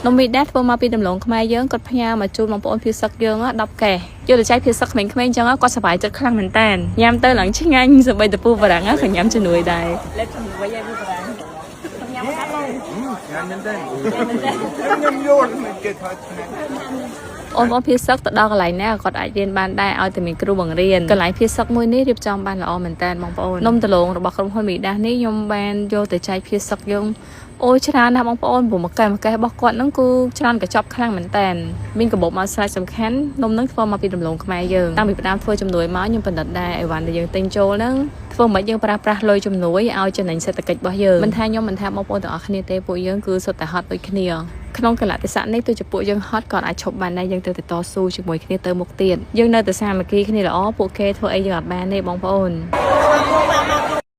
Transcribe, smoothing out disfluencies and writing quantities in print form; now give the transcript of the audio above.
នំមីដែរធ្វើមកពីដំឡូងខ្មែរយើងគាត់ផ្ញើមកជូនបងប្អូនភៀសសឹកយើង10កែយកទៅចែកភៀសសឹកក្មេងៗអញ្ចឹងគាត់សប្បាយចិត្តខ្លាំងមែនតើញ៉ាំទៅឡើងឆ្ងាញ់សម្បីតែពូបារាំងក៏ញ៉ាំជំនួយដែរលេបជំនួយឲ្យពូបារាំងញ៉ាំខាត់ឡើងញ៉ាំមែនតើញ៉ាំយល់មិនគេថតឆ្ងាញ់អូនភៀសសឹកទៅដល់កន្លែងណាគាត់អាចរៀនបានដែរឲ្យតែមានគ្រូបង្រៀនកន្លែងភៀសសឹកមួយនេះរៀបចំបានល្អមែនតើបងប្អូននំដលងរបស់ក្រុមហ៊ុនមីដាសនេះខ្ញុំបានយកទៅចែកភៀសសឹកយើងអូយច្រើនណាស់បងប្អូនព្រោះមួយកែរបស់គាត់ហ្នឹងគឺច្រើនកញ្ចប់ខ្លាំងមែនតើមានកាបូបមកស្រេចសំខាន់នំហ្នឹងធ្វើមកពីដំឡូងខ្មែរយើងតាំងពីផ្ដើមធ្វើជំនួយមកខ្ញុំបណ្ឌិតដែរអីវ៉ាន់ដែលយើងទិញចូលហ្នឹងធ្វើមិនយើងប្រើប្រាស់លុយជំនួយឲ្យចំណេញសេដ្ឋកិច្ចរបស់យើងមិនថាខ្ញុំមិនថាបងប្អូនទាំងអស់គ្នាទេពួកយើងគឺសុទ្ធតែហត់ដូចគ្នាក្នុងកលៈទេសៈនេះទោះជាពួកយើងហត់ក៏អាចឈប់បានដែរយើងត្រូវតែតស៊ូជាមួយគ្នាទៅមុខទៀតយើងនៅតែសាមគ្គីគ្នាល្អពួកគេធ្វើអីយើងអត់បានទេបងប្អូន